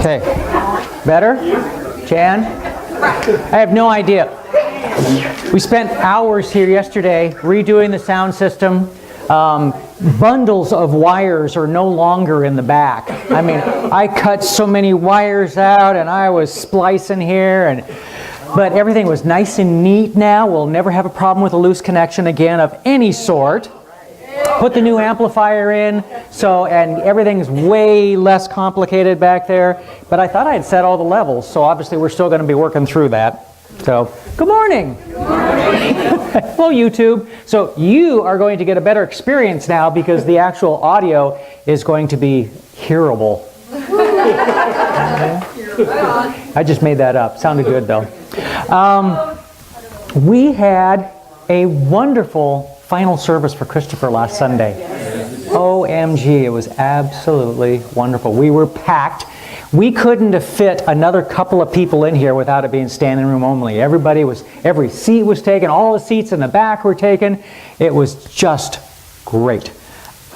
Okay, better? Jan? I have no idea. We spent hours here yesterday redoing the sound system. Bundles of wires are no longer in the back. I mean, I cut so many wires out and I was splicing here, but everything was nice and neat now. We'll never have a problem with a loose connection again of any sort. Put the new amplifier in, and everything's way less complicated back there. But I thought I had set all the levels, so obviously we're still going to be working through that. So, good morning. Good morning. Hello, YouTube. So you are going to get a better experience now because the actual audio is going to be hearable. I just made that up. Sounded good though. We had a wonderful final service for Christopher last Sunday. OMG, it was absolutely wonderful. We were packed. We couldn't have fit another couple of people in here without it being standing room only. Every seat was taken, all the seats in the back were taken. It was just great.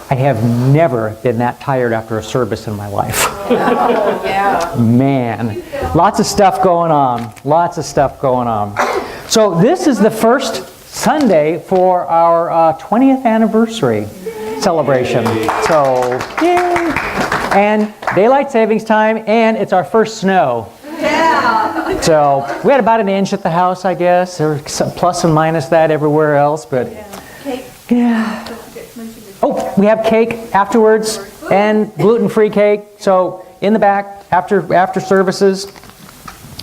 I have never been that tired after a service in my life. Yeah. Man, lots of stuff going on. Lots of stuff going on. So this is the first Sunday for our 20th anniversary celebration. So, yay! And daylight savings time, and it's our first snow. Yeah. So we had about an inch at the house, I guess. There was some plus and minus that everywhere else, but yeah. Oh, we have cake afterwards and gluten-free cake. So in the back after services,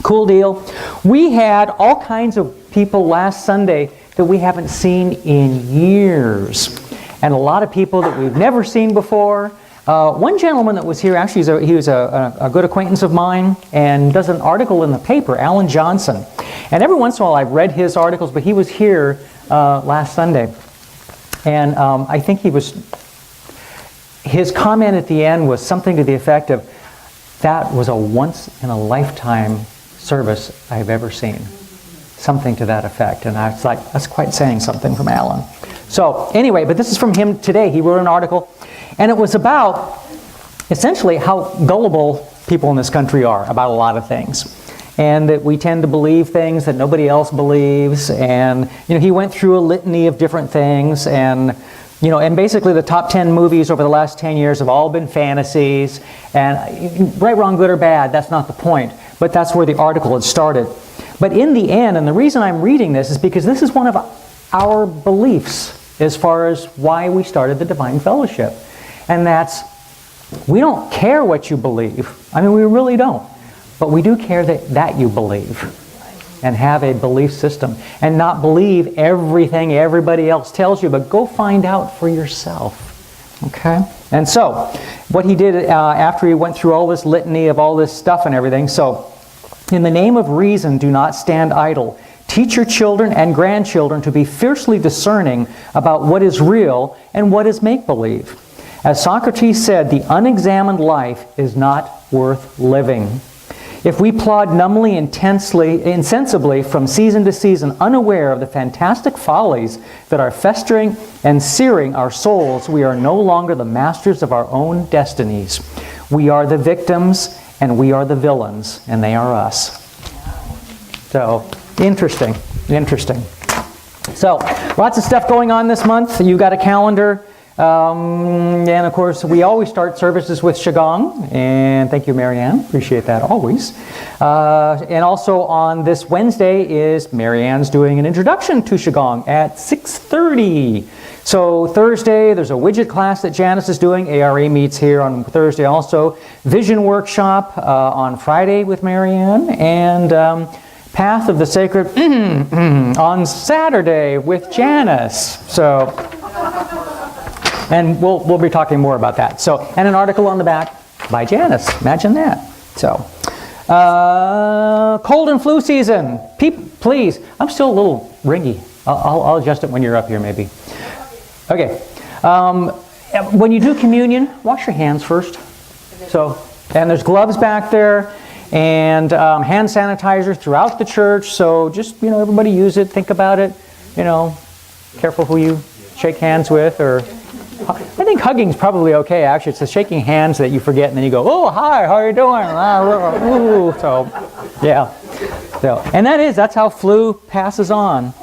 cool deal. We had all kinds of people last Sunday that we haven't seen in years, and a lot of people that we've never seen before. One gentleman that was here, actually he was a good acquaintance of mine and does an article in the paper, Alan Johnson. And every once in a while I've read his articles, but he was here last Sunday. And I think his comment at the end was something to the effect of, that was a once-in-a-lifetime service I've ever seen. Something to that effect. And I was like, that's quite saying something from Alan. So anyway, but this is from him today. He wrote an article, and it was about essentially how gullible people in this country are about a lot of things. And that we tend to believe things that nobody else believes. And he went through a litany of different things, and and basically the top 10 movies over the last 10 years have all been fantasies. And right, wrong, good, or bad, that's not the point. But that's where the article had started. But in the end, and the reason I'm reading this is because this is one of our beliefs as far as why we started the Divine Fellowship. And that's, we don't care what you believe. I mean, we really don't. But we do care that you believe and have a belief system and not believe everything everybody else tells you, but go find out for yourself. Okay? And so, what he did after he went through all this litany of all this stuff and everything, so, in the name of reason, do not stand idle. Teach your children and grandchildren to be fiercely discerning about what is real and what is make-believe. As Socrates said, the unexamined life is not worth living. If we plod numbly, insensibly from season to season, unaware of the fantastic follies that are festering and searing our souls, we are no longer the masters of our own destinies. We are the victims, and we are the villains, and they are us. So, interesting. So, lots of stuff going on this month. You've got a calendar. And of course, we always start services with Qigong. And thank you, Marianne. Appreciate that always. And also on this Wednesday is Marianne's doing an introduction to Qigong at 6:30. So Thursday, there's a widget class that Janice is doing. ARA meets here on Thursday also. Vision workshop on Friday with Marianne. And Path of the Sacred on Saturday with Janice. So, and we'll be talking more about that. So, and an article on the back by Janice. Imagine that. So, cold and flu season. Please. I'm still a little ringy. I'll adjust it when you're up here, maybe. Okay. When you do communion, wash your hands first. And there's gloves back there, and hand sanitizer throughout the church. So just, everybody use it. Think about it. Careful who you shake hands with, or I think hugging's probably okay. Actually, it's the shaking hands that you forget, and then you go, "Oh, hi, how are you doing?" Ooh, so, yeah. So, and that's how flu passes on.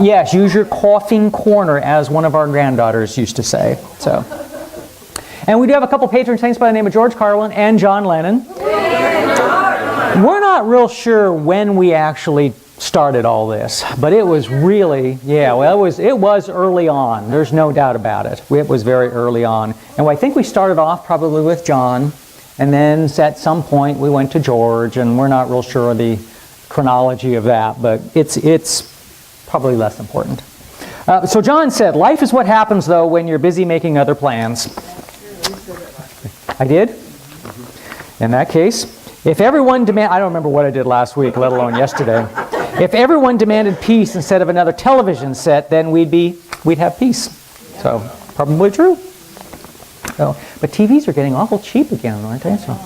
Yes, use your coughing corner, as one of our granddaughters used to say. So, and we do have a couple patron saints by the name of George Carlin and John Lennon. We're not real sure when we actually started all this, but it was really, it was early on. There's no doubt about it. It was very early on. And I think we started off probably with John, and then at some point we went to George, and we're not real sure of the chronology of that, but it's probably less important. So John said, life is what happens, though, when you're busy making other plans. I did? In that case, if everyone I don't remember what I did last week, let alone yesterday. If everyone demanded peace instead of another television set, then we'd have peace. So, probably true. So, but TVs are getting awful cheap again, aren't they? So.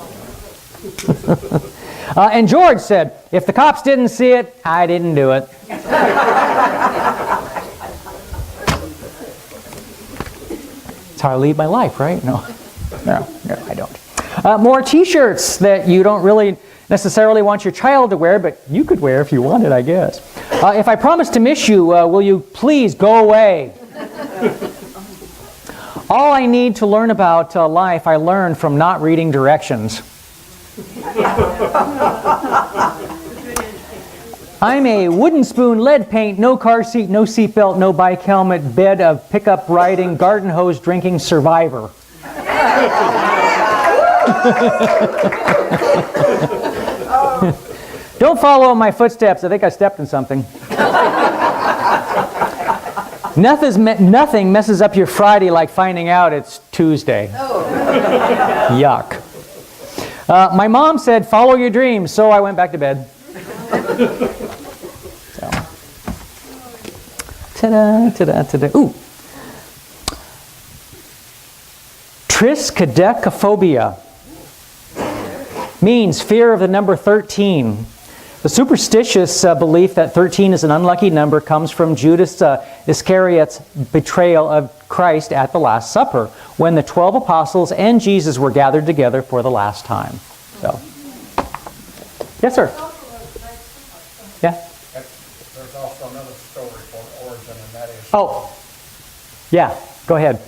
And George said, if the cops didn't see it, I didn't do it. That's how I lead my life, right? No, I don't. More T-shirts that you don't really necessarily want your child to wear, but you could wear if you wanted, I guess. If I promise to miss you, will you please go away? All I need to learn about life, I learned from not reading directions. I'm a wooden spoon, lead paint, no car seat, no seatbelt, no bike helmet, bed of pickup riding, garden hose drinking survivor. Don't follow in my footsteps. I think I stepped in something. Nothing messes up your Friday like finding out it's Tuesday. Yuck. My mom said, follow your dreams, so I went back to bed. So. Ta-da, ta-da, ta-da. Ooh. Triskaidekaphobia means fear of the number 13. The superstitious belief that 13 is an unlucky number comes from Judas Iscariot's betrayal of Christ at the Last Supper, when the 12 apostles and Jesus were gathered together for the last time. So, yes, sir. Yeah. There's also another story for the origin, and that is. Oh, yeah. Go ahead. The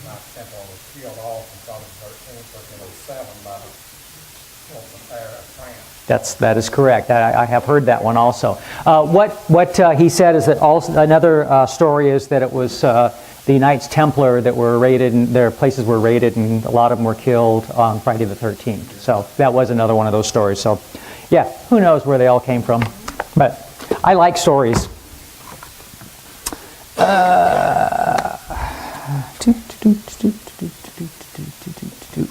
Knights Templar was killed off in 1307 by the Pharaoh of France. That is correct. I have heard that one also. What he said is that also another story is that it was the Knights Templar that were raided, and their places were raided, and a lot of them were killed on Friday the 13th. So that was another one of those stories. So, yeah, who knows where they all came from? But I like stories.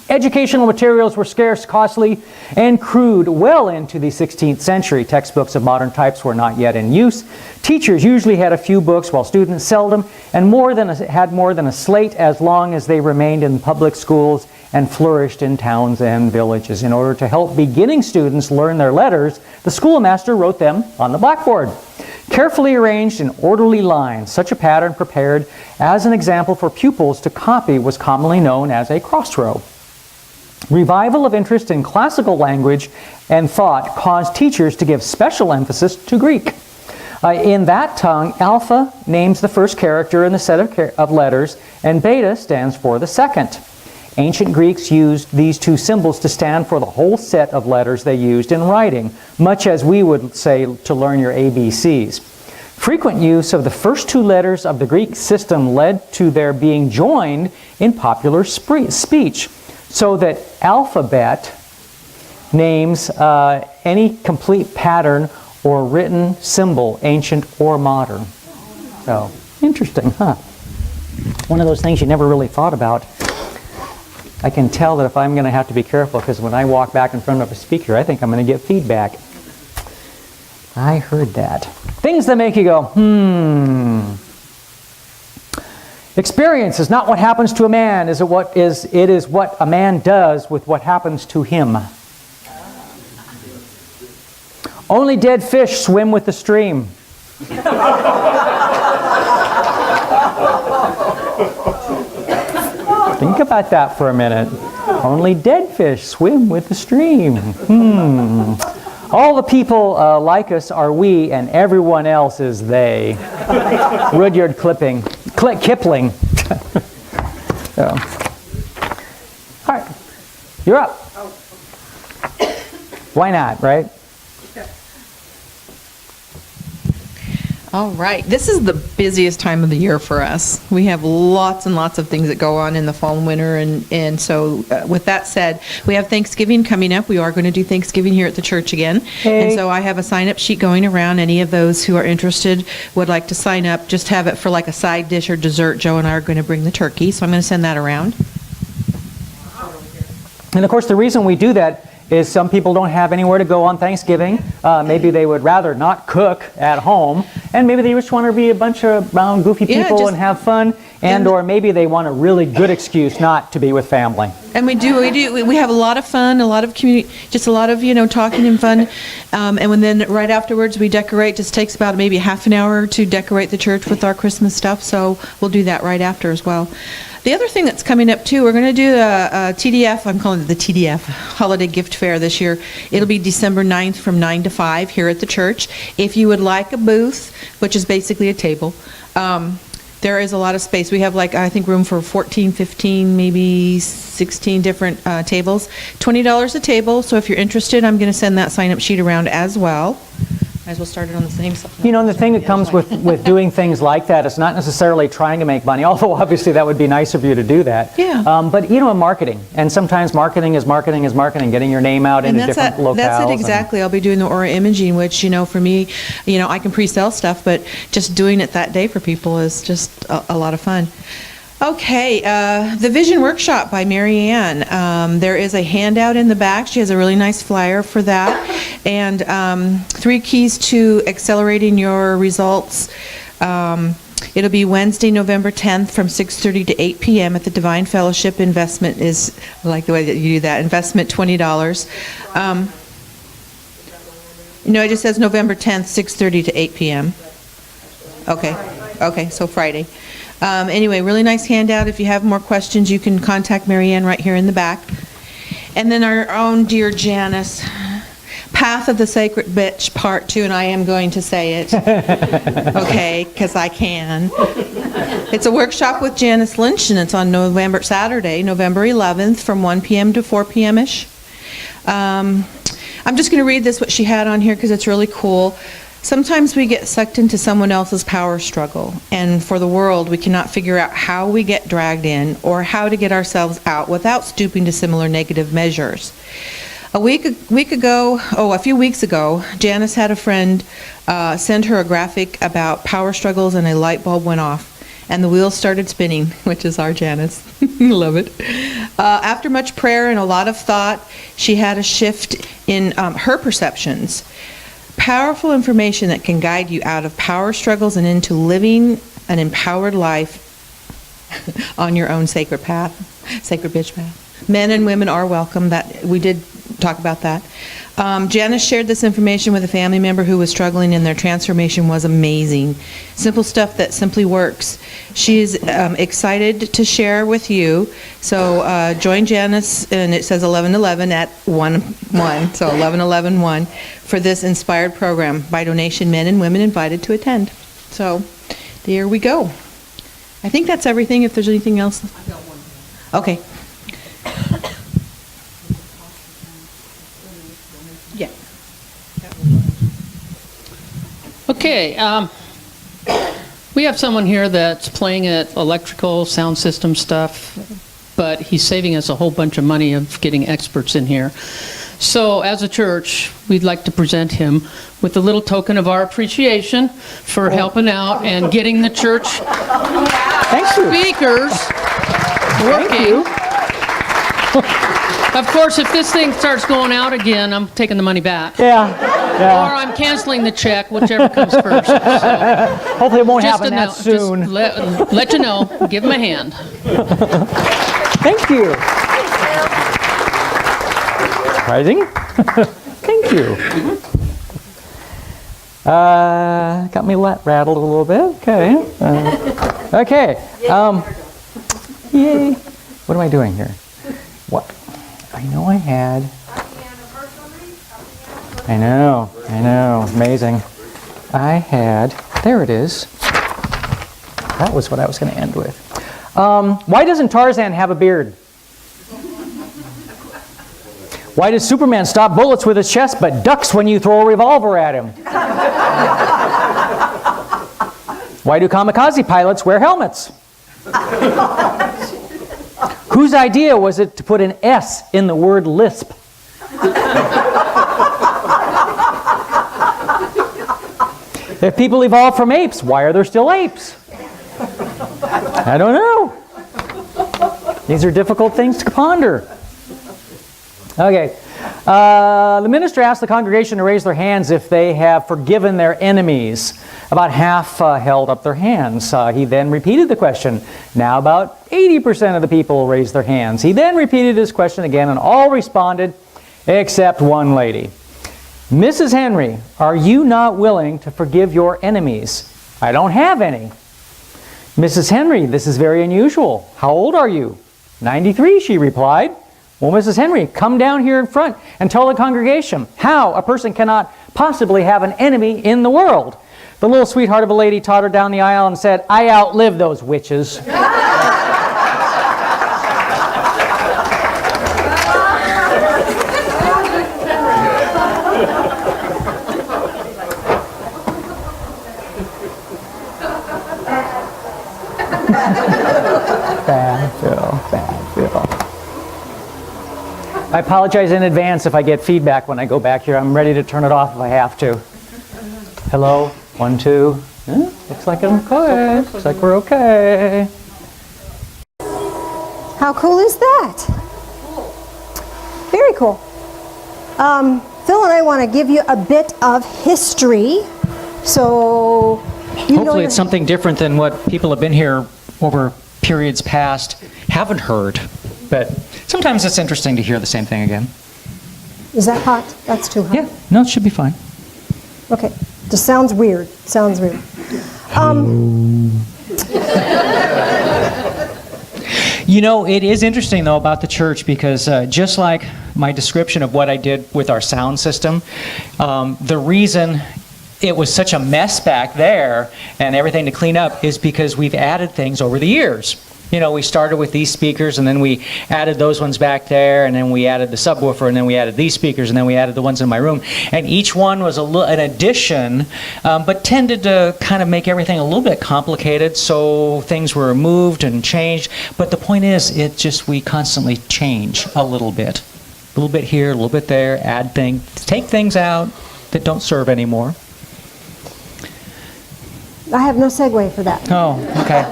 Educational materials were scarce, costly, and crude well into the 16th century. Textbooks of modern types were not yet in use. Teachers usually had a few books, while students seldom, and had more than a slate, as long as they remained in public schools and flourished in towns and villages. In order to help beginning students learn their letters, the schoolmaster wrote them on the blackboard. Carefully arranged in orderly lines, such a pattern prepared as an example for pupils to copy was commonly known as a crossrow. Revival of interest in classical language and thought caused teachers to give special emphasis to Greek. In that tongue, alpha names the first character in the set of letters, and beta stands for the second. Ancient Greeks used these two symbols to stand for the whole set of letters they used in writing, much as we would say to learn your ABCs. Frequent use of the first two letters of the Greek system led to their being joined in popular speech, so that alphabet names any complete pattern or written symbol, ancient or modern. So, interesting, huh? One of those things you never really thought about. I can tell that if I'm going to have to be careful, because when I walk back in front of a speaker, I think I'm going to get feedback. I heard that. Things that make you go, Experience is not what happens to a man, it is what a man does with what happens to him. Only dead fish swim with the stream. Think about that for a minute. Only dead fish swim with the stream. All the people like us are we, and everyone else is they. Rudyard Kipling. So. All right, you're up. Why not, right? All right. This is the busiest time of the year for us. We have lots and lots of things that go on in the fall and winter. And so with that said, we have Thanksgiving coming up. We are going to do Thanksgiving here at the church again. Hey. And so I have a sign-up sheet going around. Any of those who are interested would like to sign up, just have it for like a side dish or dessert. Joe and I are going to bring the turkey. So I'm going to send that around. And of course, the reason we do that is some people don't have anywhere to go on Thanksgiving. Maybe they would rather not cook at home, and maybe they just want to be a bunch of round, goofy people and have fun, or maybe they want a really good excuse not to be with family. And we have a lot of fun, a lot of community, just a lot of, talking and fun. And then right afterwards we decorate. Just takes about maybe half an hour to decorate the church with our Christmas stuff. So we'll do that right after as well. The other thing that's coming up too, we're going to do a TDF, I'm calling it the TDF, Holiday Gift Fair this year. It'll be December 9th from 9 to 5 here at the church. If you would like a booth, which is basically a table, there is a lot of space. We have I think room for 14, 15, maybe 16 different tables. $20 a table, so if you're interested, I'm going to send that sign-up sheet around as well. Might as well start it on the same stuff. The thing that comes with doing things like that is not necessarily trying to make money, although obviously that would be nice of you to do that. Yeah. But, in marketing. And sometimes marketing is marketing, getting your name out into different locales. That's it exactly. I'll be doing the Aura Imaging, which, for me, I can pre-sell stuff, but just doing it that day for people is just a lot of fun. Okay, the Vision Workshop by Mary Ann. There is a handout in the back. She has a really nice flyer for that. And 3 keys to accelerating your results. It'll be Wednesday, November 10th from 6:30 to 8 p.m. at the Divine Fellowship. Investment is, I like the way that you do that, investment $20. It just says November 10th, 6:30 to 8 p.m. Okay, so Friday. Anyway, really nice handout. If you have more questions, you can contact Mary Ann right here in the back. And then our own dear Janice, Path of the Sacred Bitch, Part 2, and I am going to say it, okay, because I can. It's a workshop with Janice Lynch, and it's on Saturday, November 11th, from 1 p.m. to 4 p.m.-ish. I'm just going to read what she had on here because it's really cool. Sometimes we get sucked into someone else's power struggle, and for the world, we cannot figure out how we get dragged in or how to get ourselves out without stooping to similar negative measures. A few weeks ago, Janice had a friend send her a graphic about power struggles, and a light bulb went off, and the wheels started spinning, which is our Janice. Love it. After much prayer and a lot of thought, she had a shift in her perceptions. Powerful information that can guide you out of power struggles and into living an empowered life on your own sacred path, sacred bitch path. Men and women are welcome. That we did talk about that. Janice shared this information with a family member who was struggling, and their transformation was amazing. Simple stuff that simply works. She is excited to share with you. So join Janice, and it says 11/11 at 1/1, so 11/11/1 for this inspired program. By donation, men and women invited to attend. So there we go. I think that's everything. If there's anything else. I got one. Okay. Yeah. Okay, we have someone here that's playing at electrical sound system stuff, but he's saving us a whole bunch of money of getting experts in here. So as a church, we'd like to present him with a little token of our appreciation for helping out and getting the church speakers working. Of course, if this thing starts going out again, I'm taking the money back. Yeah, Or yeah. I'm canceling the check, whichever comes first. So, Hopefully it won't just happen to that know, soon. Just let you know. Give him a hand. Thank you. Rising? Thank you. Got me rattled a little bit. Okay. Okay. Yay. What am I doing here? What? I know I had. I know. Amazing. I had. There it is. That was what I was going to end with. Why doesn't Tarzan have a beard? Why does Superman stop bullets with his chest but ducks when you throw a revolver at him? Why do kamikaze pilots wear helmets? Whose idea was it to put an S in the word lisp? If people evolved from apes, why are there still apes? I don't know. These are difficult things to ponder. Okay. The minister asked the congregation to raise their hands if they have forgiven their enemies. About half held up their hands. He then repeated the question. Now about 80% of the people raised their hands. He then repeated his question again, and all responded except one lady. Mrs. Henry, are you not willing to forgive your enemies? I don't have any. Mrs. Henry, this is very unusual. How old are you? 93, she replied. Well, Mrs. Henry, come down here in front and tell the congregation how a person cannot possibly have an enemy in the world. The little sweetheart of a lady tottered down the aisle and said, I outlive those witches. Bad Phil. I apologize in advance if I get feedback when I go back here. I'm ready to turn it off if I have to. Hello? 1, 2. Looks like I'm okay. Looks like we're okay. How cool is that? Very cool. Phil and I want to give you a bit of history. So, Hopefully it's something different than what people have been here over periods past haven't heard. But sometimes it's interesting to hear the same thing again. Is that hot? That's too hot. Yeah, no, it should be fine. Okay. Just sounds weird. Sounds weird. You know, it is interesting, though, about the church because just like my description of what I did with our sound system, the reason it was such a mess back there and everything to clean up is because we've added things over the years. You know, we started with these speakers, and then we added those ones back there, and then we added the subwoofer, and then we added these speakers, and then we added the ones in my room. And each one was an addition, but tended to kind of make everything a little bit complicated, so things were moved and changed. But the point is, we constantly change a little bit. A little bit here, a little bit there, add things, take things out that don't serve anymore. I have no segue for that, Oh, okay.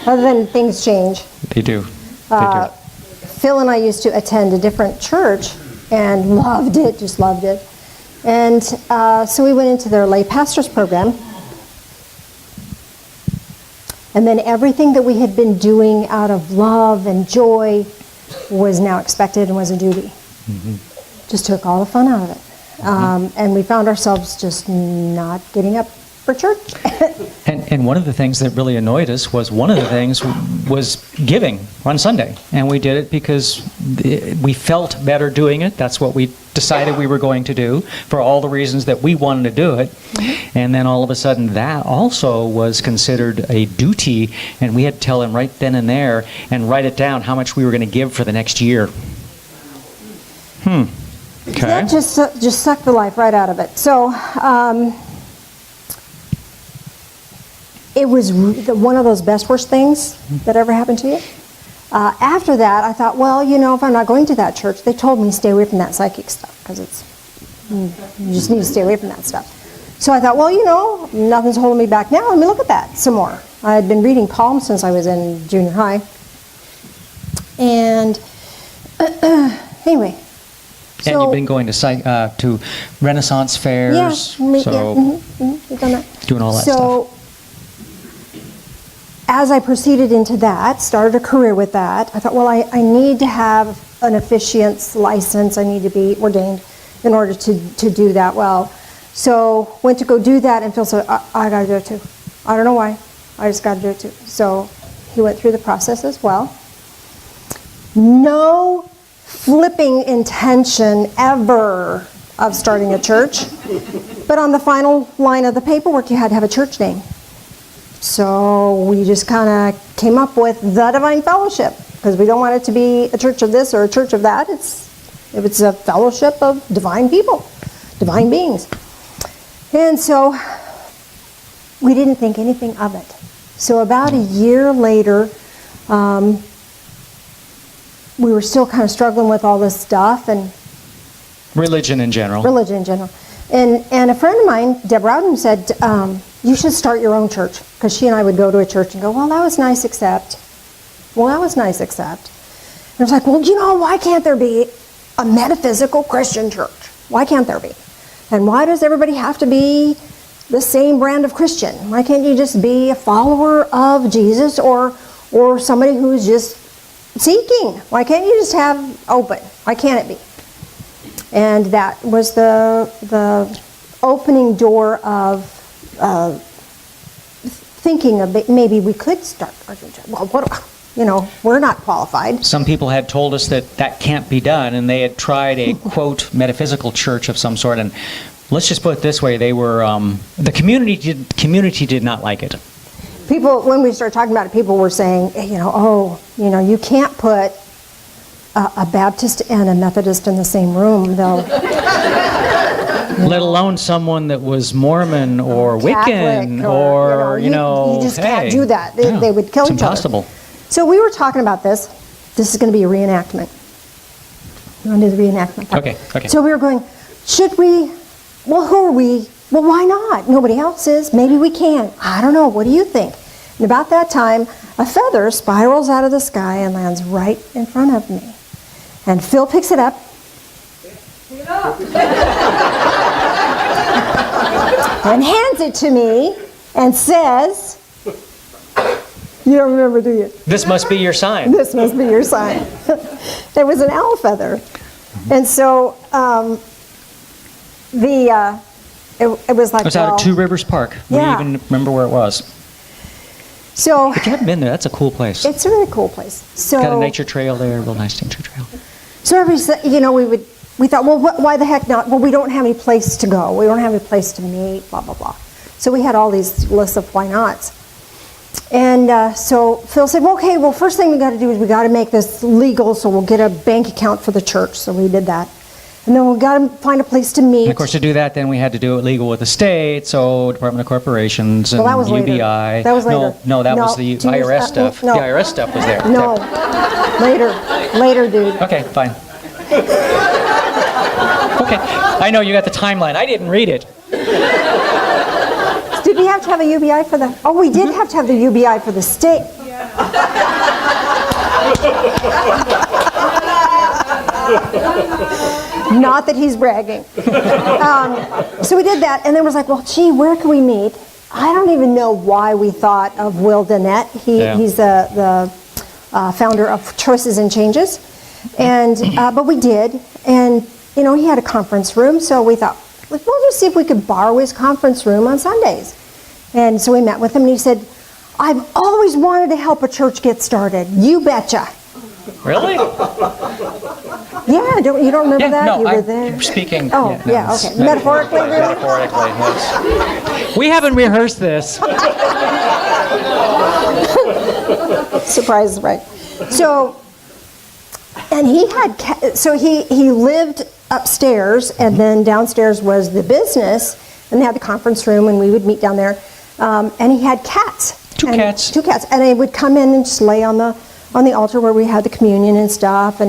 other than things change. They do. Phil and I used to attend a different church and loved it, just loved it. And so we went into their lay pastors program. And then everything that we had been doing out of love and joy was now expected and was a duty. Mm-hmm. Just took all the fun out of it. And we found ourselves just not getting up for church. And one of the things that really annoyed us was giving on Sunday. And we did it because we felt better doing it. That's what we decided we were going to do for all the reasons that we wanted to do it. Mm-hmm. And then all of a sudden that also was considered a duty, and we had to tell him right then and there and write it down how much we were going to give for the next year. Okay. That just sucked the life right out of it. So it was one of those best worst things that ever happened to you. After that, I thought, well, you know, if I'm not going to that church, they told me stay away from that psychic stuff because you just need to stay away from that stuff. So I thought, well, you know, nothing's holding me back now. Let me look at that some more. I had been reading palms since I was in junior high. And Anyway. And you've been going to Renaissance fairs, We've done that. doing all that So, as I proceeded into that, started a career with that, I thought, well, I need to have an officiant's license. I need to be ordained in order to do that well. So, went to go do that, and Phil said, I got to do it too. I don't know why. I just got to do it too. So, he went through the process as well. No flipping intention ever of starting a church. But on the final line of the paperwork, you had to have a church name. So we just kind of came up with the Divine Fellowship, because we don't want it to be a church of this or a church of that. It's a fellowship of divine people, divine beings. And so we didn't think anything of it. So about a year later, we were still kind of struggling with all this stuff and Religion in general. religion in general. And a friend of mine, Deb Rowden, said, you should start your own church. Because she and I would go to a church and go, well, that was nice, except. Well, that was nice, except. And I was like, well, why can't there be a metaphysical Christian church? Why can't there be? And why does everybody have to be the same brand of Christian? Why can't you just be a follower of Jesus or somebody who's just seeking? Why can't you just have open? Why can't it be? And that was the opening door of thinking of maybe we could start our church. Well, we're not qualified. Some people had told us that can't be done, and they had tried a, quote, metaphysical church of some sort, and let's just put it this way, they were, the community did not like it. People, when we started talking about it, people were saying, you can't put a Baptist and a Methodist in the same room. They'll Let alone someone that was Mormon or Wiccan Catholic or, you just can't hey, do that. They would kill it's each other. impossible. So we were talking about this. This is going to be a reenactment. You want to do the reenactment part? Okay. So we were going, should we? Well, who are we? Well, why not? Nobody else is. Maybe we can. I don't know. What do you think? And about that time, a feather spirals out of the sky and lands right in front of me. And Phil picks it up. And hands it to me and says, you don't remember, do you? This must be your sign. This must be your sign. There was an owl feather. And so it was like, It was out at Two Rivers Park. We Yeah. even remember where it was. So If you haven't been there, that's a cool place. it's a really cool place. So Got a nature trail there, real nice nature trail. So we thought, well, why the heck not? Well, we don't have any place to go. We don't have any place to meet, blah, blah, blah. So we had all these lists of why nots. And so Phil said, well, okay, well, first thing we got to do is we got to make this legal, so we'll get a bank account for the church. So we did that. And then we got to find a place to meet. And of course, to do that, then we had to do it legal with the state, so Department of Corporations and Well, that was UBI. later. That was later. No, that was No, the 2 years IRS stuff. no. The IRS stuff was there. No, later, dude. Okay, fine. Okay, I know you got the timeline. I didn't read it. Did we have to have a UBI for the? Oh, we did have to have the UBI for the state. Not that he's bragging. So we did that, and then was like, well, gee, where can we meet? I don't even know why we thought of Will Dennett. He's the founder of Choices and Changes, and but we did, and he had a conference room, so we thought, we'll just see if we could borrow his conference room on Sundays. And so we met with him, and he said, I've always wanted to help a church get started. You betcha. Really? Yeah, you don't remember that? No, You were I'm there. speaking. Oh, yeah, okay. Metaphorically, really? Metaphorically, yes. We haven't rehearsed this. Surprise, right? So, and he lived upstairs, and then downstairs was the business, and they had the conference room, and we would meet down there. And he had cats. Two cats, and they would come in and just lay on the altar where we had the communion and stuff.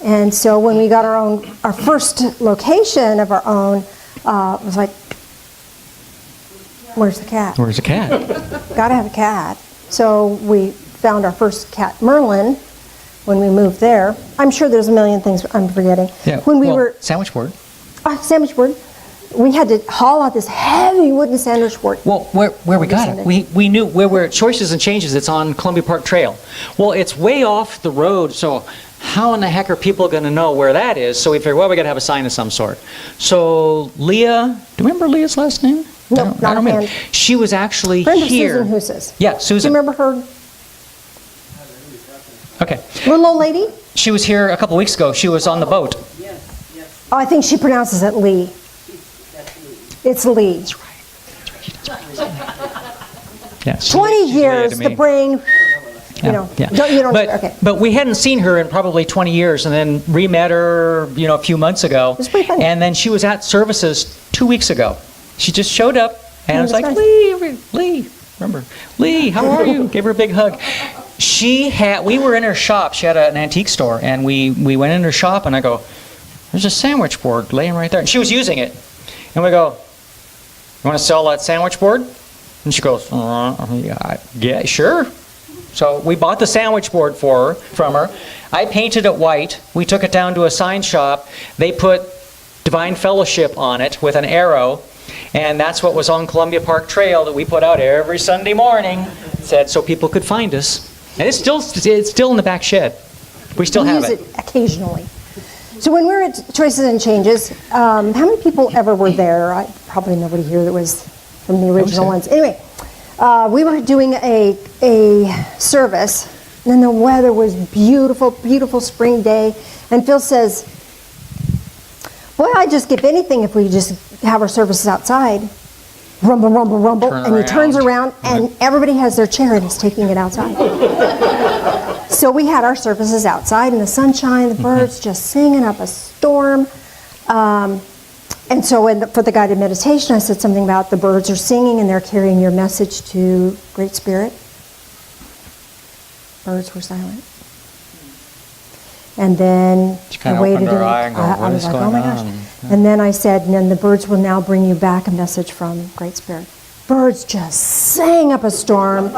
And so when we got our first location of our own, it was like, where's the cat? Where's the cat? Got to have a cat. So we found our first cat, Merlin, when we moved there. I'm sure there's a million things I'm forgetting. When we were Sandwich board. sandwich board, we had to haul out this heavy wooden sandwich board. Well, where we got it, Sunday. we knew where we're at Choices and Changes. It's on Columbia Park Trail. Well, it's way off the road, so how in the heck are people going to know where that is? So we figured, well, we got to have a sign of some sort. So Leah, do you remember Leah's last name? No, I don't not remember. offhand. She was actually Friend of here. Susan Huses. Yeah, Do Susan. you remember her Okay. little old lady? She was here a couple weeks ago. She was on the boat. Oh, I think she pronounces it Lee. It's Lee. Yeah, she's 20 Leah to years, me. the brain, you know. Yeah. You don't, but, okay. but we hadn't seen her in probably 20 years, and then re-met her, a few months ago. It's pretty funny. And then she was at services 2 weeks ago. She just showed up, and I was that's like, nice. Lee, remember, Lee, how are you? Gave her a big hug. We were in her shop. She had an antique store, and we went in her shop, and I go, there's a sandwich board laying right there. And she was using it. And we go, you want to sell that sandwich board? And she goes, yeah, sure. So we bought the sandwich board from her. I painted it white. We took it down to a sign shop. They put Divine Fellowship on it with an arrow. And that's what was on Columbia Park Trail that we put out every Sunday morning. It said so people could find us. And it's still in the back shed. We still have use it. it occasionally. So when we were at Choices and Changes, how many people ever were there? Probably nobody here that was from the original so. ones. Anyway, we were doing a service, and the weather was beautiful, beautiful spring day. And Phil says, boy, I'd just give anything if we just have our services outside. Rumble, rumble, rumble. Turn and he turns around. around, and everybody has their chair and is taking it outside. So we had our services outside in the sunshine, the birds just singing up a storm. And so for the guided meditation, I said something about the birds are singing and they're carrying your message to Great Spirit. Birds were silent. And then She kinda I waited opened her and eye and go, I "What was is like, going oh my gosh. on?" And then I said, and then the birds will now bring you back a message from Great Spirit. Birds just sang up a storm.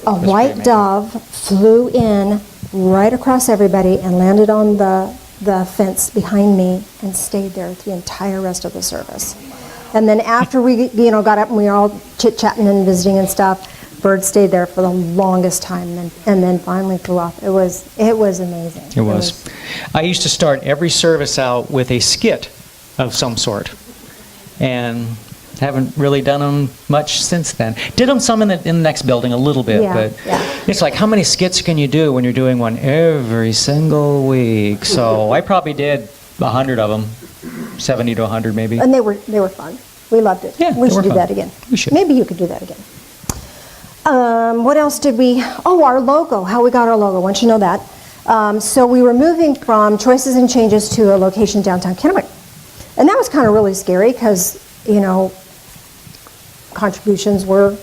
A white amazing. dove flew in right across everybody and landed on the fence behind me and stayed there the entire rest of the service. And then after we got up and we were all chit-chatting and visiting and stuff, birds stayed there for the longest time and then finally flew off. It was amazing. It was. I used to start every service out with a skit of some sort, and haven't really done them much since then. Did them some in the next building a little bit, Yeah, but yeah. it's like, how many skits can you do when you're doing one every single week? So I probably did 100 of them, 70 to 100 maybe. And they were fun. We loved it. Yeah, we they should were do fun. that again. We should. Maybe you could do that again. What else did we? Oh, our logo. How we got our logo. Once you know that. So we were moving from Choices and Changes to a location downtown Kennewick, and that was kind of really scary because contributions were.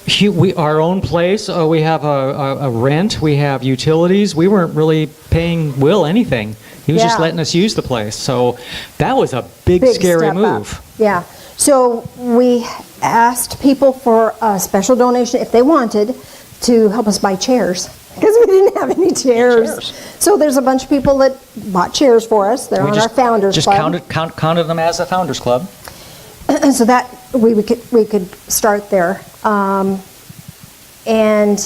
Our own place, we have a rent, we have utilities. We weren't really paying Will anything. He was just Yeah. letting us use the place. So that was a big scary step move. up. Yeah. So we asked people for a special donation if they wanted to help us buy chairs because we didn't have any chairs. Chairs. So there's a bunch of people that bought chairs for us. They're We on our Founders just Club. counted them as a Founders Club. And so that we could start there. And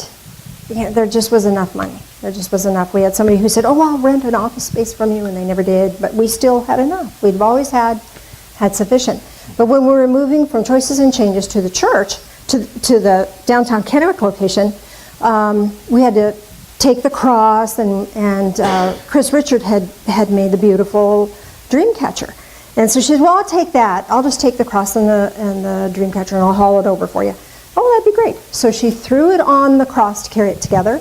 there just was enough money. There just was enough. We had somebody who said, oh, I'll rent an office space from you, and they never did. But we still had enough. We've always had sufficient. But when we were moving from Choices and Changes to the church, to the downtown Kennewick location, we had to take the cross, and Chris Richard had made the beautiful dream catcher. And so she said, well, I'll take that. I'll just take the cross and the dream catcher, and I'll haul it over for you. Oh, that'd be great. So she threw it on the cross to carry it together.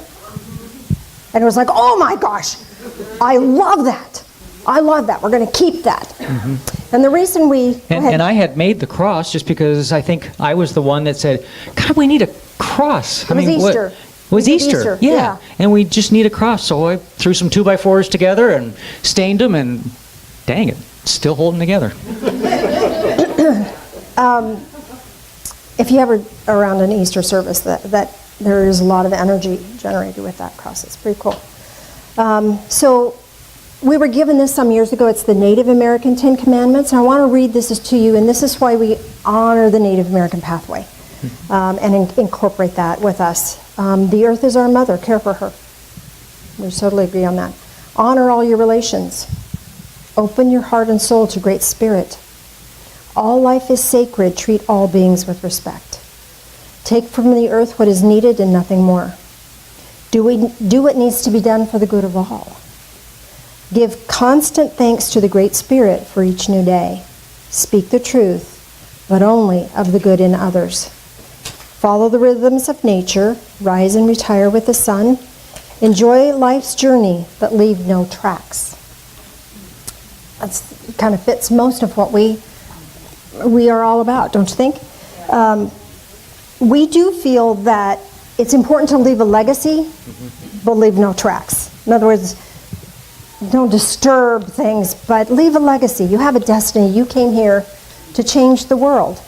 And it was like, oh my gosh, I love that. I love that. We're going to keep that. Mm-hmm. And the reason we... And I had made the cross just because I think I was the one that said, God, we need a cross. It was Easter. It was We did Easter, Easter, yeah. yeah. And we just need a cross. So I threw some 2x4s together and stained them, and dang it, still holding together. If you ever are around an Easter service, that there is a lot of energy generated with that cross. It's pretty cool. So we were given this some years ago. It's the Native American 10 Commandments. And I want to read this to you, and this is why we honor the Native American pathway and incorporate that with us. The earth is our mother. Care for her. We totally agree on that. Honor all your relations. Open your heart and soul to Great Spirit. All life is sacred. Treat all beings with respect. Take from the earth what is needed and nothing more. Do what needs to be done for the good of all. Give constant thanks to the Great Spirit for each new day. Speak the truth, but only of the good in others. Follow the rhythms of nature. Rise and retire with the sun. Enjoy life's journey, but leave no tracks. That kind of fits most of what we are all about, don't you think? We do feel that it's important to leave a legacy, but leave no tracks. In other words, don't disturb things, but leave a legacy. You have a destiny. You came here to change the world.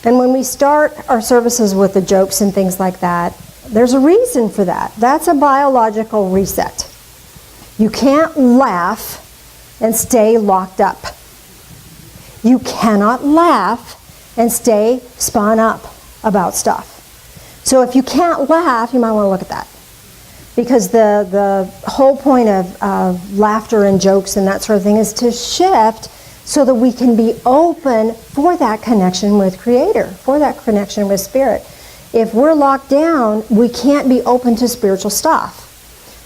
And when we start our services with the jokes and things like that, there's a reason for that. That's a biological reset. You can't laugh and stay locked up. You cannot laugh and stay spun up about stuff. So if you can't laugh, you might want to look at that. Because the whole point of laughter and jokes and that sort of thing is to shift so that we can be open for that connection with Creator, for that connection with Spirit. If we're locked down, we can't be open to spiritual stuff.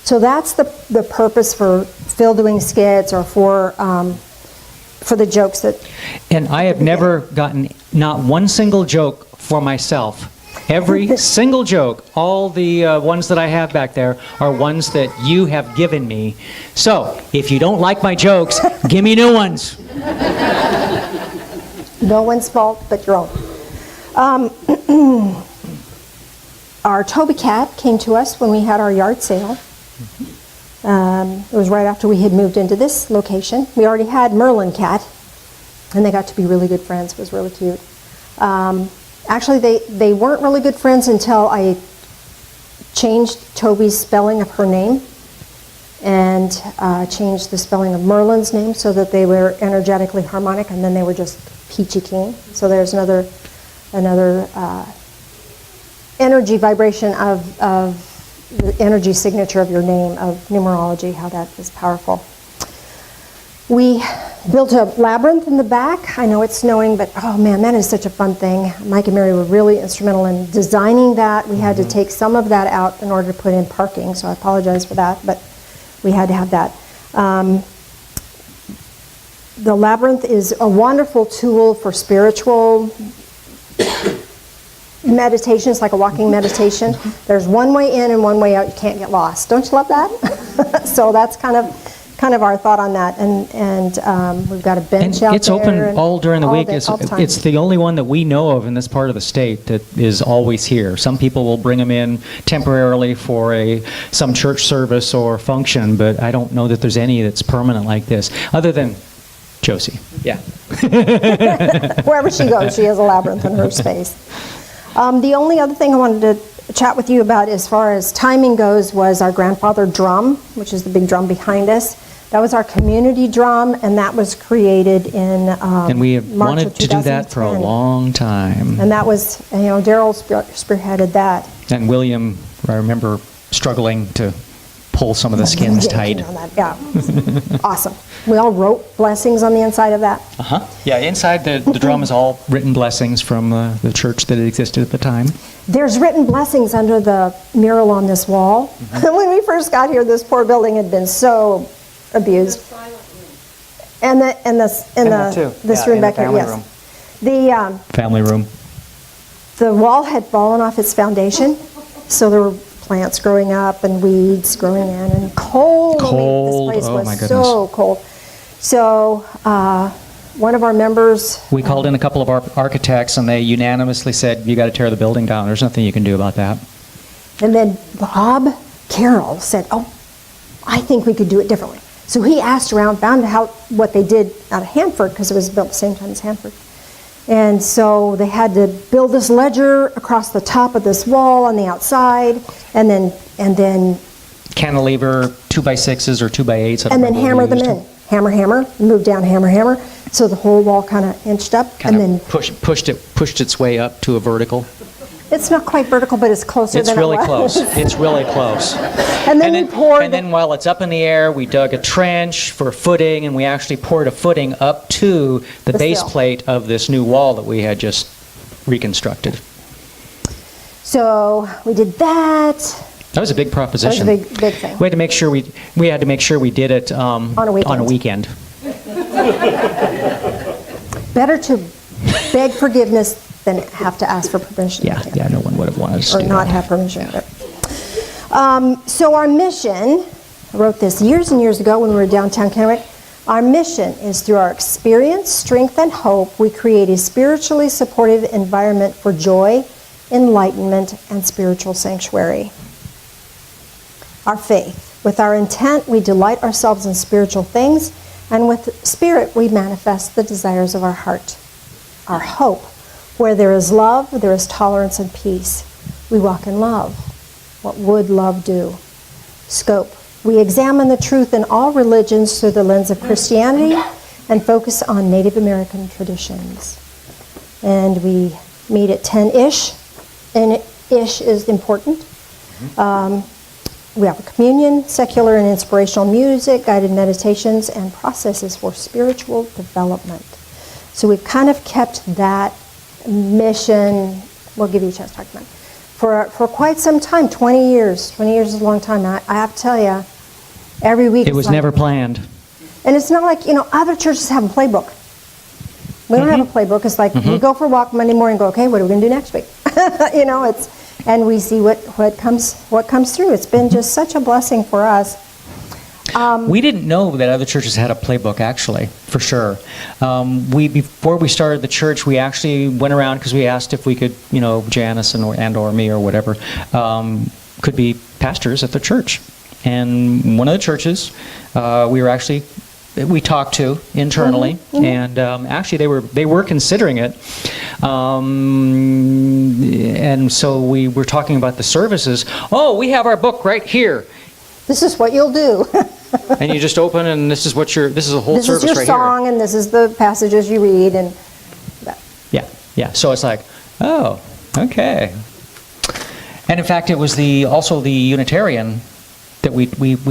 So that's the purpose for Phil doing skits or for the jokes that... And I have never gotten not one single joke for myself. Every single joke, all the ones that I have back there are ones that you have given me. So, if you don't like my jokes, give me new ones. No one's fault but your own. Our Toby cat came to us when we had our yard sale. It was right after we had moved into this location. We already had Merlin cat, and they got to be really good friends. It was really cute. Actually, they weren't really good friends until I changed Toby's spelling of her name and changed the spelling of Merlin's name so that they were energetically harmonic, and then they were just peachy keen. So there's another energy vibration of the energy signature of your name, of numerology, how that is powerful. We built a labyrinth in the back. I know it's snowing, but oh man, that is such a fun thing. Mike and Mary were really instrumental in designing that. We had to take some of that out in order to put in parking, so I apologize for that, but we had to have that. The labyrinth is a wonderful tool for spiritual meditation. It's like a walking meditation. There's one way in and one way out. You can't get lost. Don't you love that? So that's kind of our thought on that. And we've got a bench And out it's there. open and all during the all week. day, all the time. It's the only one that we know of in this part of the state that is always here. Some people will bring them in temporarily for some church service or function, but I don't know that there's any that's permanent like this, other than Josie. Yeah. Wherever she goes, she has a labyrinth in her space. The only other thing I wanted to chat with you about as far as timing goes was our grandfather drum, which is the big drum behind us. That was our community drum, and that was created in And we have March wanted of to do that for a 2010. long time. And that was, Daryl spearheaded that. And William, I remember struggling to pull some of the skins tight. On that. Yeah, awesome. We all wrote blessings on the inside of that. Uh-huh. Yeah, inside the drum is all written blessings from the church that existed at the time. There's written blessings under the mural on this wall. When we first got here, this poor building had been so abused. And this room back here, yes. Family room. The wall had fallen off its foundation, so there were plants growing up and weeds growing in and cold. Cold. This place Oh, was my goodness. so cold. So one of our members, We called in a couple of architects, and they unanimously said, you got to tear the building down. There's nothing you can do about that. and then Bob Carroll said, "Oh, I think we could do it differently." So he asked around, found out what they did out of Hanford, because it was built at the same time as Hanford. And so they had to build this ledger across the top of this wall on the outside, and then cantilever 2x6s or 2x8s. I don't And then remember what hammer we them used. in. Hammer, hammer, move down, hammer, hammer. So the whole wall kind of inched up. Kind And then of pushed its way up to a vertical. it's not quite vertical, but it's closer It's than really it was. close. It's really close. And then we poured. And then while it's up in the air, we dug a trench for footing, and we actually poured a footing up to the The base sill. plate of this new wall that we had just reconstructed. So we did that. That was a big That was a proposition. big thing. We had to make sure we did it On a weekend. On a weekend. Better to beg forgiveness than have to ask for permission. Yeah, no one would have wanted us to Or do not that. have permission. So our mission, I wrote this years and years ago when we were downtown Kennewick. Our mission is through our experience, strength, and hope, we create a spiritually supportive environment for joy, enlightenment, and spiritual sanctuary. Our faith. With our intent, we delight ourselves in spiritual things, and with spirit, we manifest the desires of our heart. Our hope. Where there is love, there is tolerance and peace. We walk in love. What would love do? Scope. We examine the truth in all religions through the lens of Christianity and focus on Native American traditions. And we meet at 10-ish, and ish is important. We have a communion, secular and inspirational music, guided meditations, and processes for spiritual development. So we've kind of kept that mission, we'll give you a chance to talk about it, for quite some time, 20 years. 20 years is a long time. I have to tell you, every week It it's was like- never planned. And it's not like, other churches have a playbook. We don't have a playbook. It's like we go for a walk Monday morning and go, okay, what are we going to do next week? And we see what comes through. It's been just such a blessing for us. We didn't know that other churches had a playbook, actually, for sure. Before we started the church, we actually went around because we asked if we could, Janice and/or me or whatever, could be pastors at the church. And one of the churches, we talked to internally, and actually they were considering it. And so we were talking about the services. Oh, we have our book right here. This is what you'll do. And you just open, and this is a whole This service is your right song, and this is the passages you read, and here. Yeah. So it's like, oh, okay. And in fact, it was also the Unitarian that we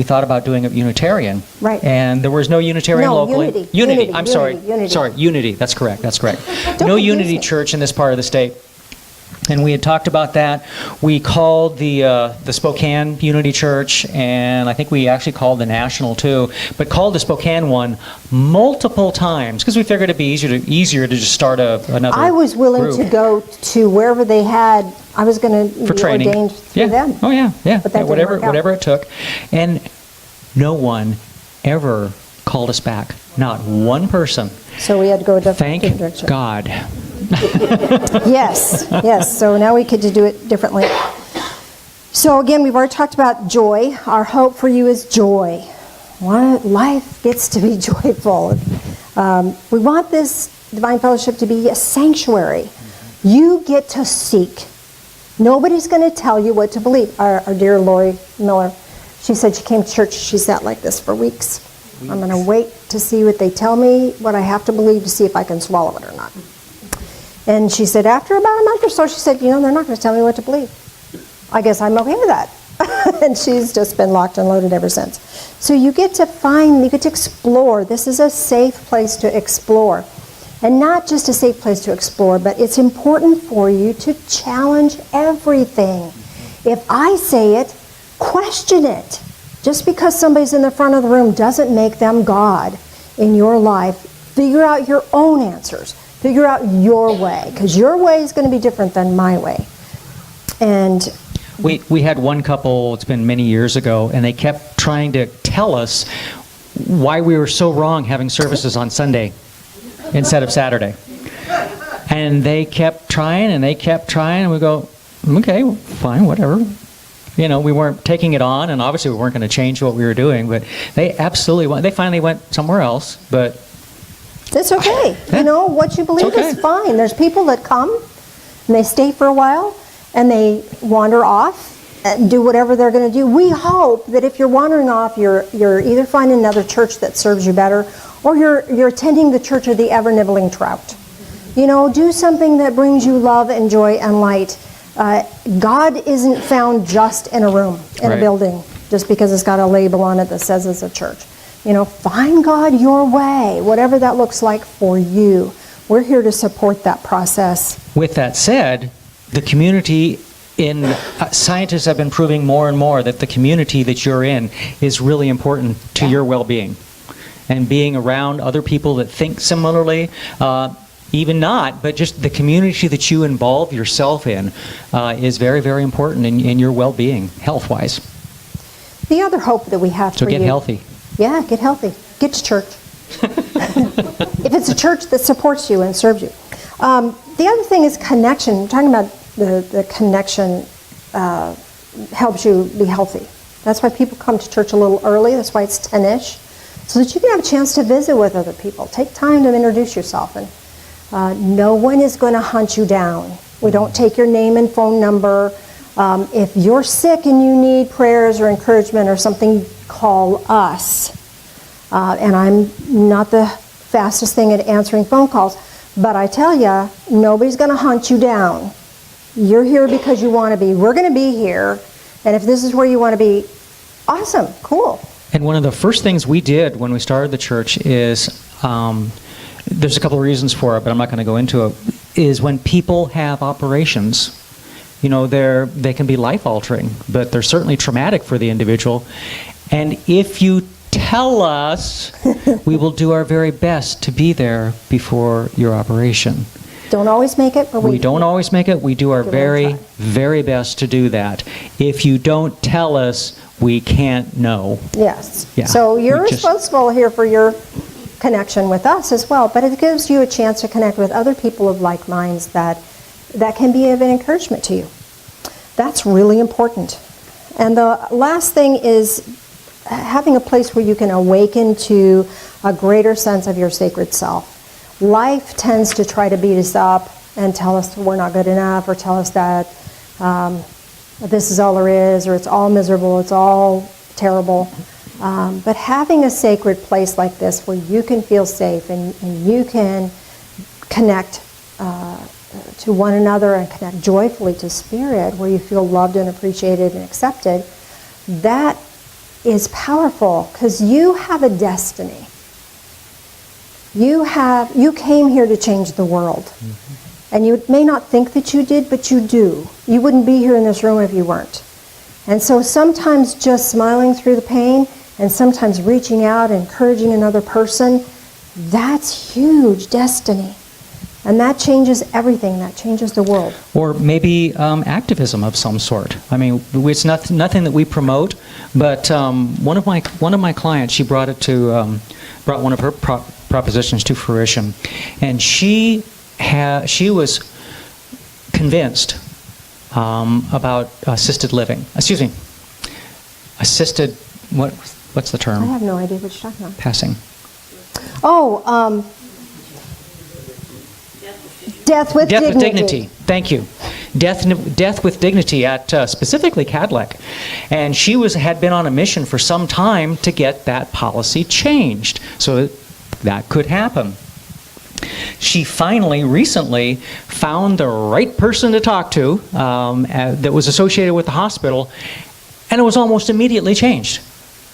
thought about doing a Unitarian. Right. And there was no Unitarian No, locally. Unity. I'm sorry. Unity. Sorry, Unity. That's correct. No confuse Unity me. church in this part of the state. And we had talked about that. We called the Spokane Unity Church, and I think we actually called the National too, but called the Spokane one multiple times because we figured it'd be easier to just start another I was willing group to go to wherever they had. I was going to for be training. ordained through them. Oh yeah. But that didn't work out. Whatever it took, and no one ever called us back. Not one person. So we had to go a different Thank direction. God. Yes. So now we get to do it differently. So again, we've already talked about joy. Our hope for you is joy. Life gets to be joyful. We want this Divine Fellowship to be a sanctuary. You get to seek. Nobody's going to tell you what to believe. Our dear Lori Miller, she said she came to church, she sat like this for weeks. I'm going to wait to see what they tell me, what I have to believe, to see if I can swallow it or not. And she said after about a month or so, she said, they're not going to tell me what to believe. I guess I'm okay with that. And she's just been locked and loaded ever since. So you get to explore. This is a safe place to explore. And not just a safe place to explore, but it's important for you to challenge everything. If I say it, question it. Just because somebody's in the front of the room doesn't make them God in your life. Figure out your own answers. Figure out your way, because your way is going to be different than my way. And We had one couple, it's been many years ago, and they kept trying to tell us why we were so wrong having services on Sunday instead of Saturday. And they kept trying, and we go, okay, fine, whatever. We weren't taking it on, and obviously we weren't going to change what we were doing, but they finally went somewhere else, but it's okay. What you believe okay. is fine. There's people that come, and they stay for a while, and they wander off, do whatever they're going to do. We hope that if you're wandering off, you're either finding another church that serves you better, or you're attending the church of the ever-nibbling trout. Do something that brings you love and joy and light. God isn't found just in a room, in a Right. building, just because it's got a label on it that says it's a church. Find God your way, whatever that looks like for you. We're here to support that process. With that said, the community scientists have been proving more and more that the community that you're in is really important to your well-being. And being around other people that think similarly, even not, but just the community that you involve yourself in is very, very important in your well-being, health-wise. The other hope that we have So for get you. healthy. Yeah, get healthy. Get to church. If it's a church that supports you and serves you. The other thing is connection. We're talking about the connection helps you be healthy. That's why people come to church a little early. That's why it's 10-ish. So that you can have a chance to visit with other people. Take time to introduce yourself. And no one is going to hunt you down. We don't take your name and phone number. If you're sick and you need prayers or encouragement or something, call us. And I'm not the fastest thing at answering phone calls, but I tell you, nobody's going to hunt you down. You're here because you want to be. We're going to be here, and if this is where you want to be, awesome, cool. And one of the first things we did when we started the church is, there's a couple of reasons for it, but I'm not going to go into it, is when people have operations, they can be life-altering, but they're certainly traumatic for the individual. And if you tell us, we will do our very best to be there before your operation. Don't always make it, but We don't always make it. We do our Give it a very, try. very best to do that. If you don't tell us, we can't know. Yes. Yeah, So you're we just- responsible here for your connection with us as well, but it gives you a chance to connect with other people of like minds that can be of an encouragement to you. That's really important. And the last thing is having a place where you can awaken to a greater sense of your sacred self. Life tends to try to beat us up and tell us we're not good enough, or tell us that this is all there is, or it's all miserable, it's all terrible. But having a sacred place like this where you can feel safe and you can connect to one another and connect joyfully to Spirit, where you feel loved and appreciated and accepted, that is powerful, because you have a destiny. You came here to change the world. Mm-hmm. And you may not think that you did, but you do. You wouldn't be here in this room if you weren't. And so sometimes just smiling through the pain, and sometimes reaching out and encouraging another person, that's huge destiny. And that changes everything. That changes the world. Or maybe activism of some sort. I mean, it's nothing that we promote, but one of my clients, she brought one of her propositions to fruition, and she was convinced about assisted living. Excuse me, assisted. What's the term? I have no idea what you're talking about. Passing. Oh, death with Death dignity. with dignity. Thank you. Death with dignity at specifically Cadillac, and she had been on a mission for some time to get that policy changed so that could happen. She finally, recently, found the right person to talk to that was associated with the hospital, and it was almost immediately changed.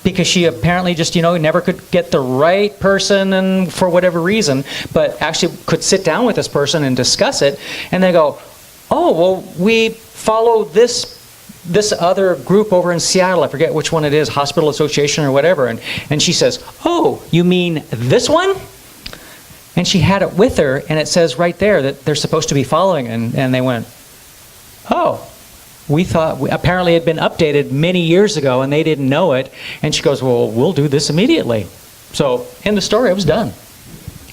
Because she apparently just, never could get the right person, and for whatever reason, but actually could sit down with this person and discuss it, and they go, oh, well, we follow this other group over in Seattle, I forget which one it is, Hospital Association or whatever, and she says, oh, you mean this one? And she had it with her, and it says right there that they're supposed to be following, and they went, oh. We thought, apparently it had been updated many years ago and they didn't know it. And she goes, well, we'll do this immediately. So, in the story, it was done.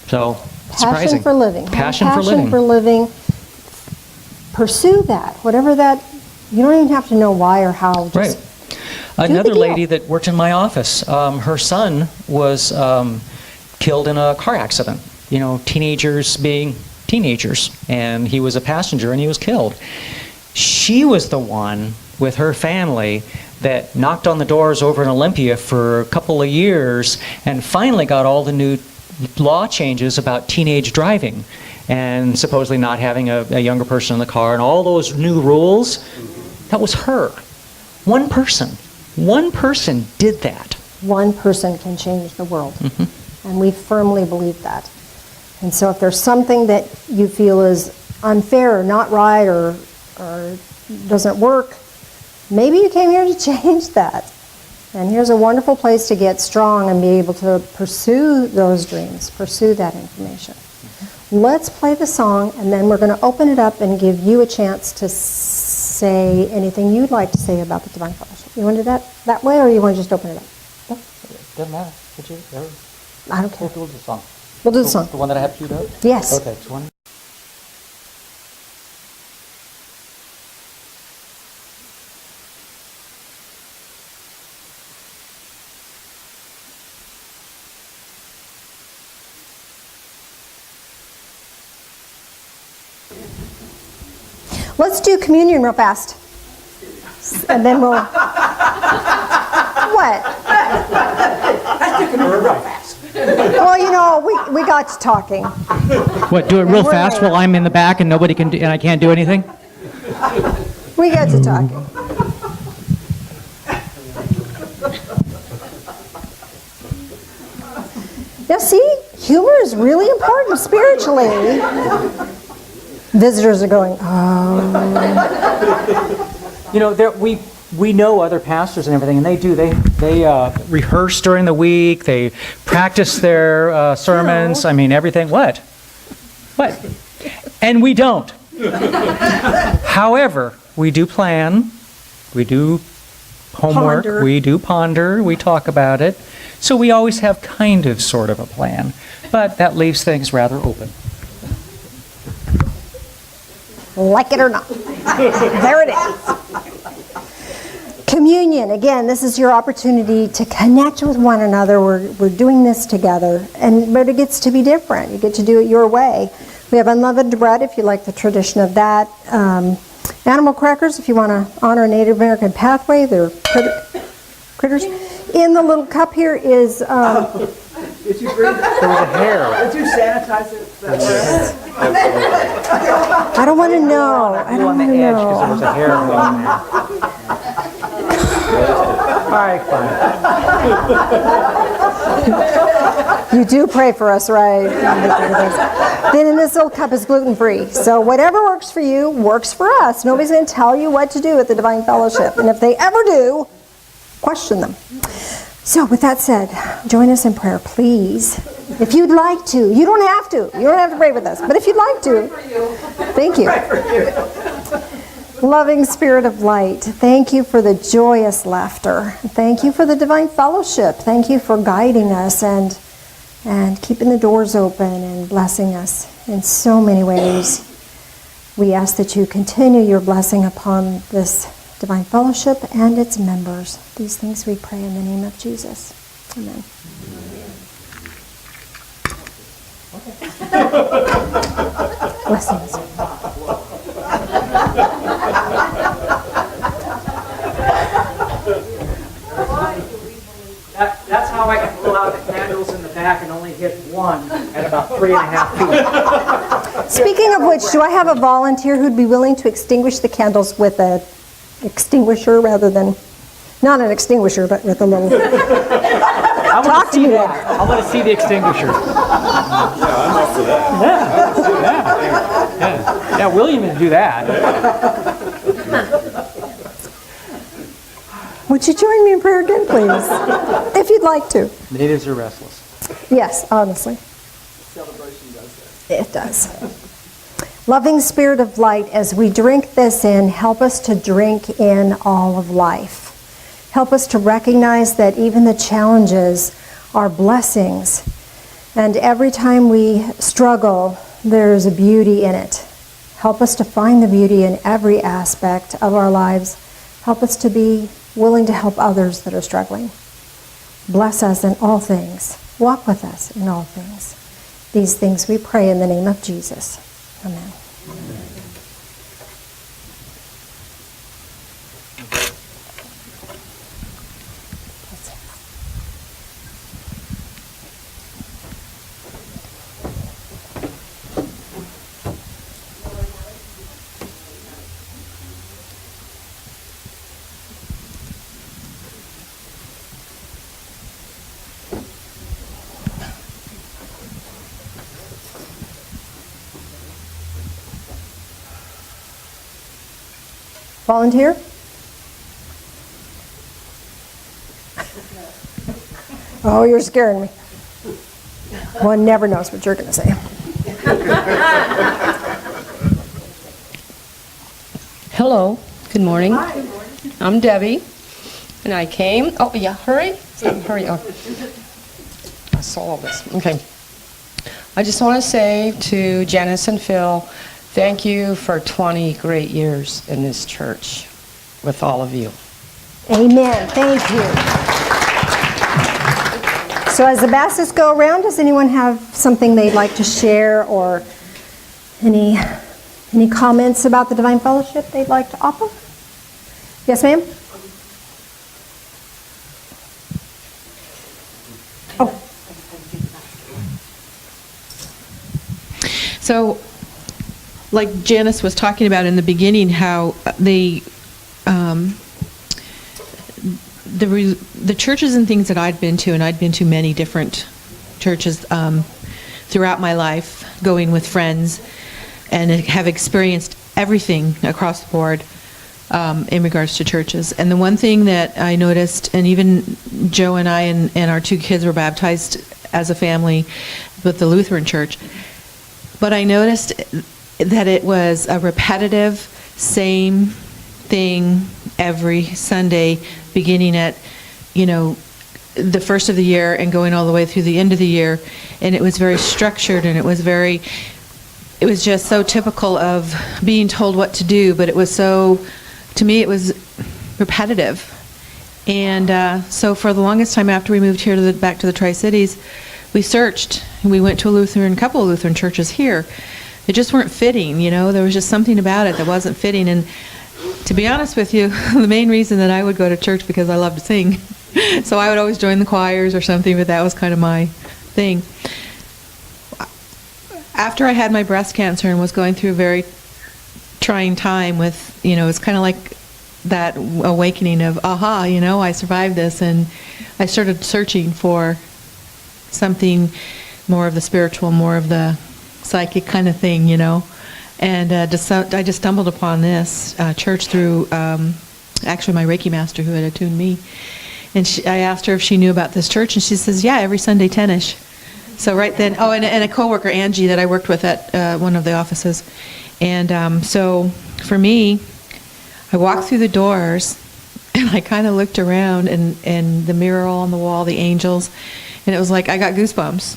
So, surprising. Passion for living. Passion Have for living. Passion for living. Pursue that. Whatever that, you don't even have to know why or how. Just Right. the Another deal. lady that worked in my office, her son was killed in a car accident. Teenagers being teenagers. And he was a passenger and he was killed. She was the one with her family that knocked on the doors over in Olympia for a couple of years and finally got all the new law changes about teenage driving and supposedly not having a younger person in the car and all those new rules. That was her. One person did that. One person can change the world. And we firmly believe that. And so if there's something that you feel is unfair or not right or doesn't work, maybe you came here to change that. And here's a wonderful place to get strong and be able to pursue those dreams, pursue that information. Let's play the song, and then we're going to open it up and give you a chance to say anything you'd like to say about the Divine Fellowship. You want to do that way, or you want to just open it up? No? Doesn't matter. Could you? I don't care. We'll do the song. We'll do the song. The one that I have queued up? Yes. Okay, it's one. Let's do communion real fast. And then we'll... What? Well, you know, we got to talking. What, do it real We're fast late. while I'm in the back and nobody can do, and I can't do anything? We got to talking. Now see, humor is really important spiritually. Visitors are going, oh. You know, we know other pastors and everything, and they do. They rehearse during the week. They practice their sermons. I mean, everything. What? And we don't. However, we do plan. We do homework. Ponder. We do ponder. We talk about it. So we always have kind of, sort of a plan. But that leaves things rather open. Like it or not. There it is. Communion, again, this is your opportunity to connect with one another. We're doing this together, but it gets to be different. You get to do it your way. We have unleavened bread if you like the tradition of that. Animal crackers if you want to honor a Native American pathway. They're critters. In the little cup here is... There was a hair. Did you sanitize it? I don't want to know. I don't on want the to edge because there know. was a hair going there. All right, fine. You do pray for us, right? Then in this little cup is gluten-free. So whatever works for you works for us. Nobody's going to tell you what to do at the Divine Fellowship. And if they ever do, question them. So with that said, join us in prayer, please. If you'd like to. You don't have to. You don't have to pray with us. But if you'd like to. Thank you. Loving Spirit of Light, thank you for the joyous laughter. Thank you for the Divine Fellowship. Thank you for guiding us and keeping the doors open and blessing us in so many ways. We ask that you continue your blessing upon this Divine Fellowship and its members. These things we pray in the name of Jesus. Amen. Blessings. That's how I can pull out the candles in the back and only hit one at about 3.5 feet. Speaking of which, do I have a volunteer who'd be willing to extinguish the candles with a extinguisher rather than, not an extinguisher, but with a little... Talk to me then. I want to see the extinguisher. Yeah, I'm up for that. Yeah, William would do that. Would you join me in prayer again, please? If you'd like to. Natives are restless. Yes, honestly. Celebration does that. It does. Loving Spirit of Light, as we drink this in, help us to drink in all of life. Help us to recognize that even the challenges are blessings. And every time we struggle, there's a beauty in it. Help us to find the beauty in every aspect of our lives. Help us to be willing to help others that are struggling. Bless us in all things. Walk with us in all things. These things we pray in the name of Jesus. Amen. Volunteer? Oh, you're scaring me. One never knows what you're going to say. Hello, good morning. I'm Debbie, and I came, oh yeah, hurry, oh. I saw all this, okay. I just want to say to Janice and Phil, thank you for 20 great years in this church with all of you. Amen. Thank you. So as the baskets go around, does anyone have something they'd like to share or any comments about the Divine Fellowship they'd like to offer? Yes, ma'am? Oh. So, like Janice was talking about in the beginning, how the churches and things that I'd been to, and I'd been to many different churches throughout my life, going with friends, and have experienced everything across the board in regards to churches. And the one thing that I noticed, and even Joe and I and our 2 kids were baptized as a family with the Lutheran Church, but I noticed that it was a repetitive, same thing every Sunday, beginning at, the first of the year and going all the way through the end of the year. And it was very structured, and it was just so typical of being told what to do, but it was so, to me, it was repetitive. And so for the longest time after we moved here back to the Tri-Cities, we searched. We went to a couple of Lutheran churches here. They just weren't fitting, there was just something about it that wasn't fitting. And to be honest with you, the main reason that I would go to church because I love to sing. So I would always join the choirs or something, but that was kind of my thing. After I had my breast cancer and was going through a very trying time with, it's kind of like that awakening of, aha, I survived this, and I started searching for something more of the spiritual, more of the psychic kind of thing, And I just stumbled upon this church through actually my Reiki master who had attuned me. And I asked her if she knew about this church, and she says, yeah, every Sunday 10-ish. So right then, and a coworker, Angie, that I worked with at one of the offices. And so for me, I walked through the doors, and I kind of looked around, and the mural on the wall, the angels, and it was like I got goosebumps.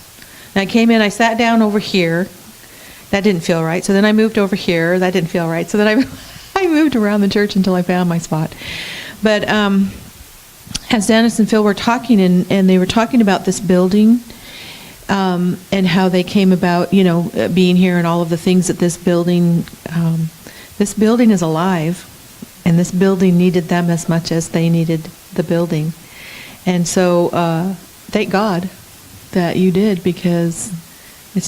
And I came in, I sat down over here. That didn't feel right. So then I moved over here. That didn't feel right. So then I moved around the church until I found my spot. But as Dennis and Phil were talking, and they were talking about this building and how they came about, being here and all of the things that this building is alive, and this building needed them as much as they needed the building. And so thank God that you did, because it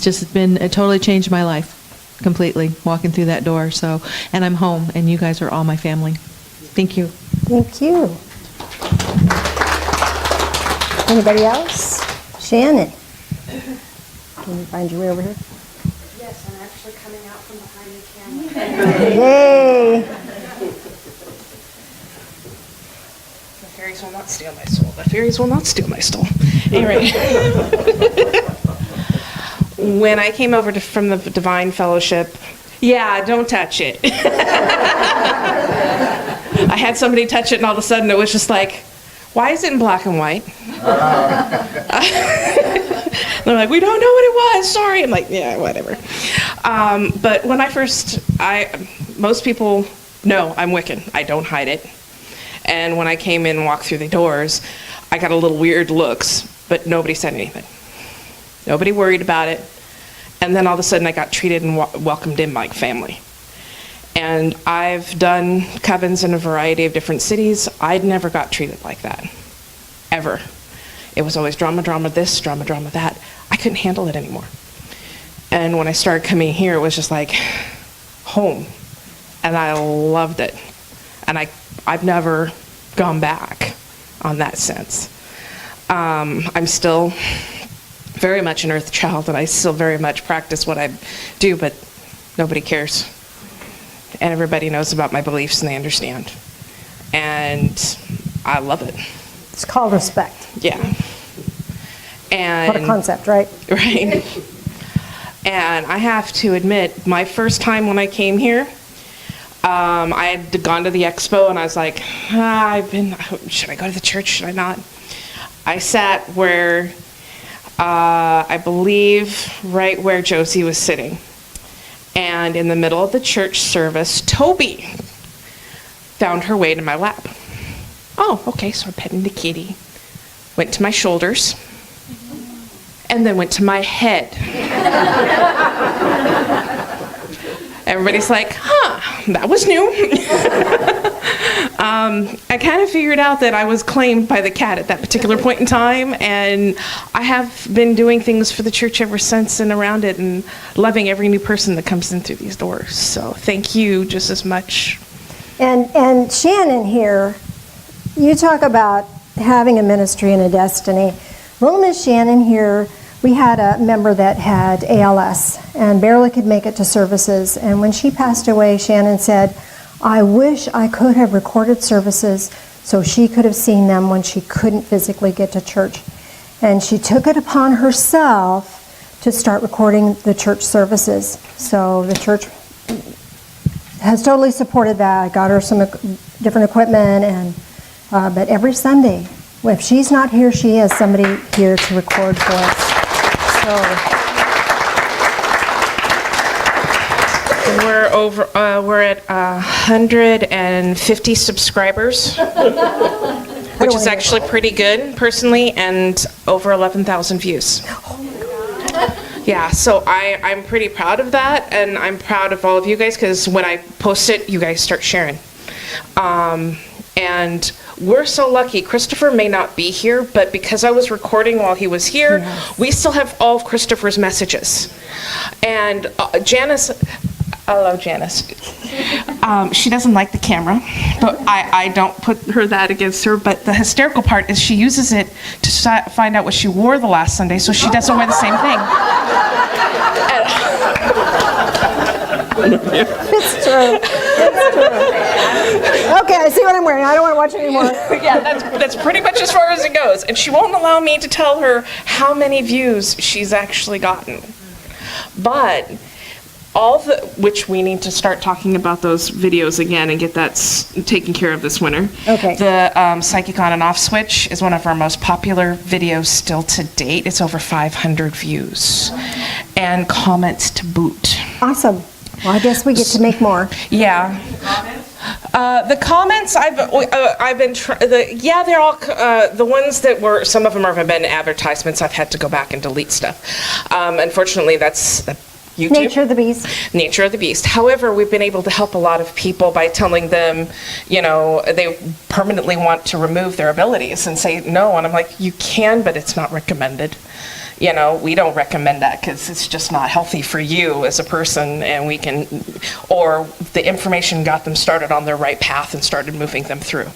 totally changed my life completely, walking through that door. So, and I'm home, and you guys are all my family. Thank you. Thank you. Anybody else? Shannon. Can you find your way over here? Yes, I'm actually coming out from behind the camera. Yay. The fairies will not steal my soul. The fairies will not steal my soul. Anyway. When I came over from the Divine Fellowship, yeah, don't touch it. I had somebody touch it, and all of a sudden it was just like, why is it in black and white? They're like, we don't know what it was, sorry. I'm like, yeah, whatever. But when most people know I'm Wiccan. I don't hide it. And when I came in and walked through the doors, I got a little weird looks, but nobody said anything. Nobody worried about it. And then all of a sudden I got treated and welcomed in like family. And I've done covens in a variety of different cities. I'd never got treated like that, ever. It was always drama, drama this, drama, drama that. I couldn't handle it anymore. And when I started coming here, it was just like home. And I loved it. And I've never gone back on that sense. I'm still very much an earth child, and I still very much practice what I do, but nobody cares. and everybody knows about my beliefs and they understand. And I love it. It's called respect. Yeah. And What a concept, right? right. And I have to admit, my first time when I came here, I had gone to the expo and I was like, should I go to the church? Should I not? I sat where, I believe, right where Josie was sitting. And in the middle of the church service, Toby found her way to my lap. Oh, okay, so I petted the kitty, went to my shoulders, and then went to my head. Everybody's like, that was new. I kind of figured out that I was claimed by the cat at that particular point in time, and I have been doing things for the church ever since and around it, and loving every new person that comes in through these doors. So thank you just as much. And Shannon here, you talk about having a ministry and a destiny. Little Miss Shannon here, we had a member that had ALS and barely could make it to services. And when she passed away, Shannon said, I wish I could have recorded services so she could have seen them when she couldn't physically get to church. And she took it upon herself to start recording the church services. So the church has totally supported that. Got her some different equipment, and but every Sunday, if she's not here, she has somebody here to record for us. We're at 150 subscribers, which is actually pretty good personally, and over 11,000 views. Yeah, so I'm pretty proud of that, and I'm proud of all of you guys, because when I post it, you guys start sharing. And we're so lucky. Christopher may not be here, but because I was recording while he was here, we still have all of Christopher's messages. And Janice, I love Janice. She doesn't like the camera, but I don't put that against her. But the hysterical part is she uses it to find out what she wore the last Sunday, so she doesn't wear the same thing. It's true. It's true. Okay, I see what I'm wearing. I don't want to watch it anymore. Yeah, that's pretty much as far as it goes. And she won't allow me to tell her how many views she's actually gotten. But which we need to start talking about those videos again and get that taken care of this winter. Okay. The Psychic On and Off Switch is one of our most popular videos still to date. It's over 500 views and comments to boot. Awesome. Well, I guess we get to make more. Yeah. The comments I've been they're all the ones that were, some of them have been advertisements. I've had to go back and delete stuff. Unfortunately, that's YouTube. Nature of the beast. Nature of the beast. However, we've been able to help a lot of people by telling them, they permanently want to remove their abilities and say no. And I'm like, you can, but it's not recommended. We don't recommend that because it's just not healthy for you as a person, and or the information got them started on their right path and started moving them through.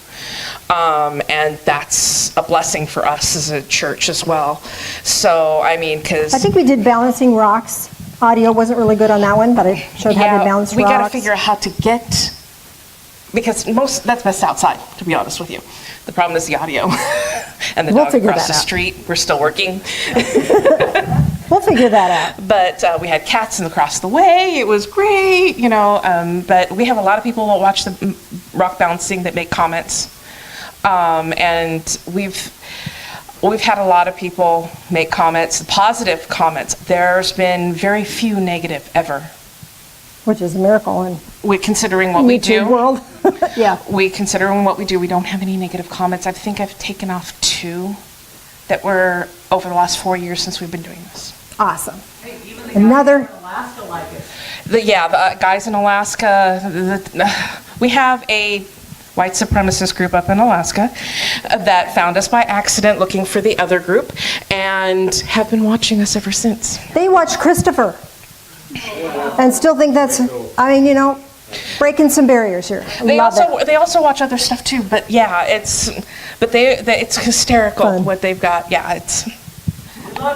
And that's a blessing for us as a church as well. So, because... I think we did Balancing Rocks. Audio wasn't really good on that one, but it showed how to balance we rocks. got to figure out how to get... Because that's best outside, to be honest with you. The problem is the audio. And the dog across the street, we're still working. We'll figure that out. But we had cats across the way. It was great, but we have a lot of people that watch the rock balancing that make comments. And we've had a lot of people make comments, positive comments. There's been very few negative ever. Which is a miracle in considering what we do. World. Yeah. Considering what we do, we don't have any negative comments. I think I've taken off 2 that were over the last 4 years since we've been doing this. Awesome. Another. Alaska like it. The guys in Alaska. We have a white supremacist group up in Alaska that found us by accident looking for the other group and have been watching us ever since. They watch Christopher and still think that's, breaking some barriers here. They also watch other stuff too, but yeah, it's hysterical Fun. what they've got. Yeah, it's.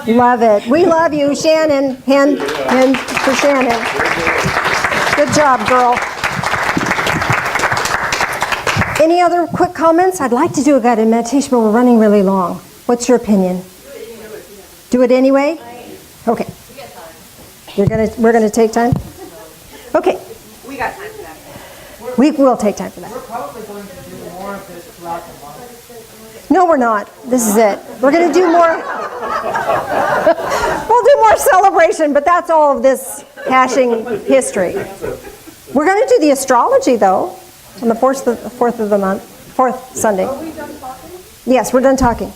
Love it. We love you, Shannon. Hand for Shannon. Good job, girl. Any other quick comments? I'd like to do a guided meditation, but we're running really long. What's your opinion? Do it anyway? Okay. We're gonna take time? Okay. We got time for that. We will take time for that. We're probably going to do more of this throughout the month. No, we're not. This is it. We're going to do more. We'll do more celebration, but that's all of this hashing history. We're going to do the astrology, though, on the 4th of the month, 4th Sunday. Are we done talking? Yes, we're done talking.